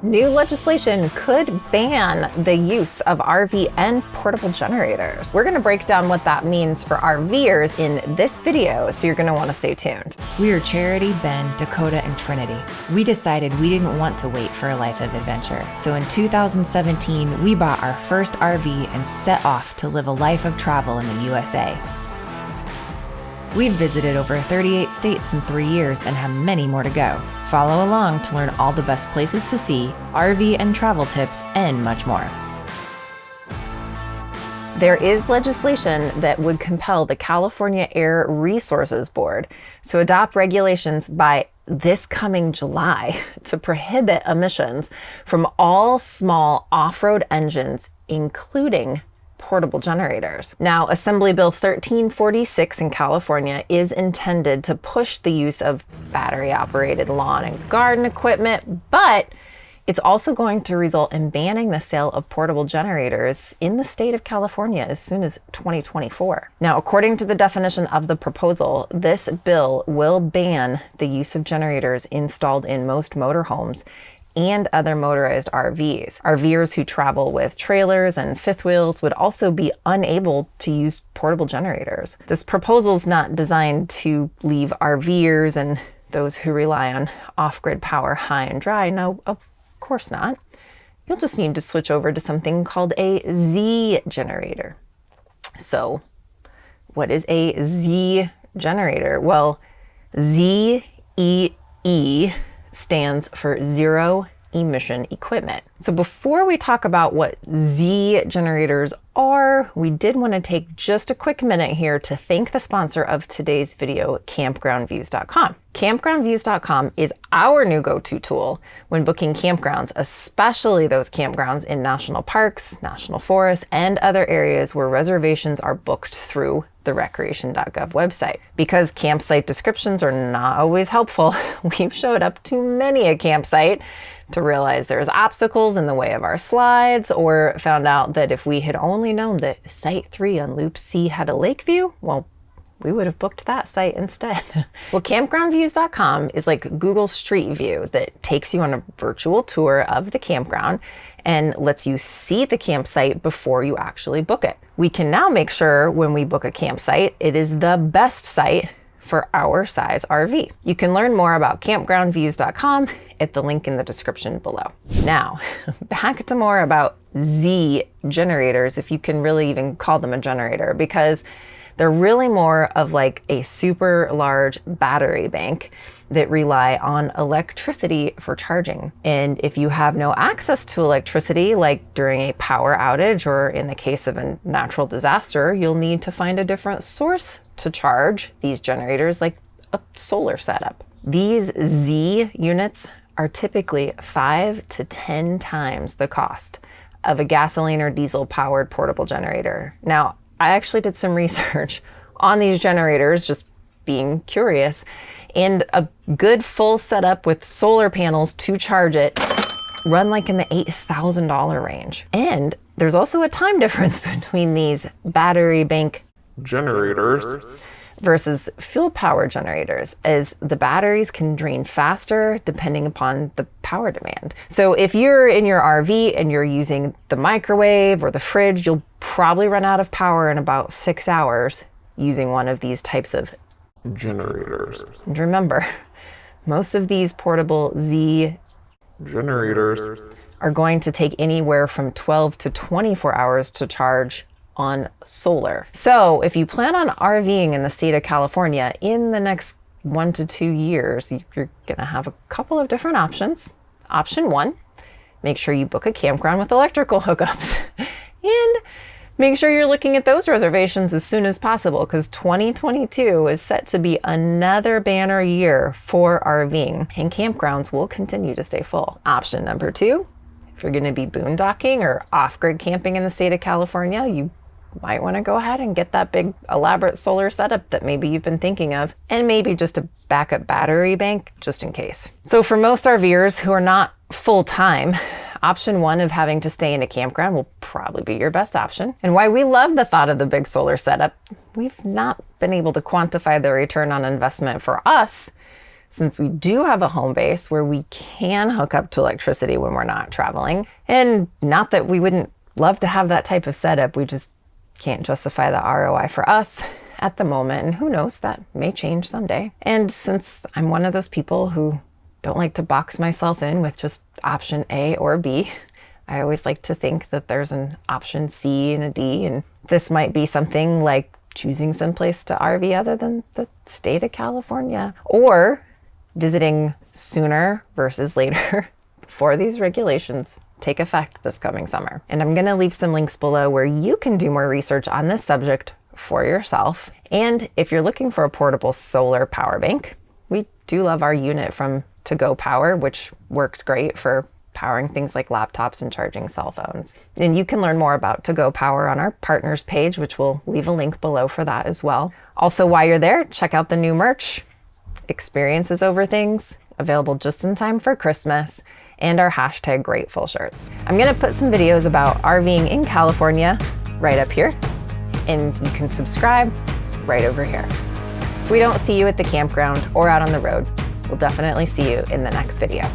New legislation could ban the use of RV and portable generators. We're gonna break down what that means for RVers in this video, so you're gonna wanna stay tuned. We are Charity, Ben, Dakota, and Trinity. We decided we didn't want to wait for a life of adventure. So in 2017, we bought our first RV and set off to live a life of travel in the USA. We've visited over 38 states in 3 years and have many more to go. Follow along to learn all the best places to see, RV and travel tips, and much more. There is legislation that would compel the California Air Resources Board to adopt regulations by this coming July to prohibit emissions from all small off-road engines, including portable generators. Now, Assembly Bill 1346 in California is intended to push the use of battery-operated lawn and garden equipment, but it's also going to result in banning the sale of portable generators in the state of California as soon as 2024. Now, according to the definition of the proposal, this bill will ban the use of generators installed in most motorhomes and other motorized RVs. RVers who travel with trailers and fifth wheels would also be unable to use portable generators. This proposal is not designed to leave RVers and those who rely on off-grid power high and dry. No, of course not. You'll just need to switch over to something called a Z generator. So, what is a Z generator? Well, ZEE stands for zero emission equipment. So before we talk about what Z generators are, we did want to take just a quick minute here to thank the sponsor of today's video, campgroundviews.com. Campgroundviews.com is our new go-to tool when booking campgrounds, especially those campgrounds in national parks, national forests, and other areas where reservations are booked through the recreation.gov website. Because campsite descriptions are not always helpful, we've showed up to many a campsite to realize there's obstacles in the way of our slides, or found out that if we had only known that Site 3 on Loop C had a lake view, well, we would have booked that site instead. Well, campgroundviews.com is like Google Street View that takes you on a virtual tour of the campground and lets you see the campsite before you actually book it. We can now make sure when we book a campsite, it is the best site for our size RV. You can learn more about campgroundviews.com at the link in the description below. Now, back to more about Z generators, if you can really even call them a generator, because they're really more of like a super large battery bank that rely on electricity for charging. And if you have no access to electricity, like during a power outage or in the case of a natural disaster, you'll need to find a different source to charge these generators, like a solar setup. These Z units are typically 5 to 10 times the cost of a gasoline or diesel powered portable generator. Now, I actually did some research on these generators, just being curious, and a good full setup with solar panels to charge it run like in the $8,000 range. And there's also a time difference between these battery bank generators versus fuel power generators, as the batteries can drain faster depending upon the power demand. So if you're in your RV and you're using the microwave or the fridge, you'll probably run out of power in about 6 hours using one of these types of generators. And remember, most of these portable Z generators are going to take anywhere from 12 to 24 hours to charge on solar. So if you plan on RVing in the state of California in the next 1 to 2 years, you're gonna have a couple of different options. Option 1, make sure you book a campground with electrical hookups. And make sure you're looking at those reservations as soon as possible, because 2022 is set to be another banner year for RVing, and campgrounds will continue to stay full. Option number 2, if you're gonna be boondocking or off-grid camping in the state of California, you might want to go ahead and get that big elaborate solar setup that maybe you've been thinking of, and maybe just a backup battery bank just in case. So for most RVers who are not full-time, option 1 of having to stay in a campground will probably be your best option. And why we love the thought of the big solar setup, we've not been able to quantify the return on investment for us, since we do have a home base where we can hook up to electricity when we're not traveling. And not that we wouldn't love to have that type of setup, we just can't justify the ROI for us at the moment. And who knows, that may change someday. And since I'm one of those people who don't like to box myself in with just option A or B, I always like to think that there's an option C and a D, and this might be something like choosing someplace to RV other than the state of California, or visiting sooner versus later before these regulations take effect this coming summer. And I'm gonna leave some links below where you can do more research on this subject for yourself. And if you're looking for a portable solar power bank, we do love our unit from To Go Power, which works great for powering things like laptops and charging cell phones. And you can learn more about To Go Power on our partners page, which we'll leave a link below for that as well. Also, while you're there, check out the new merch, Experiences Over Things, available just in time for Christmas, and our hashtag Grateful shirts. I'm gonna put some videos about RVing in California right up here, and you can subscribe right over here. If we don't see you at the campground or out on the road, we'll definitely see you in the next video.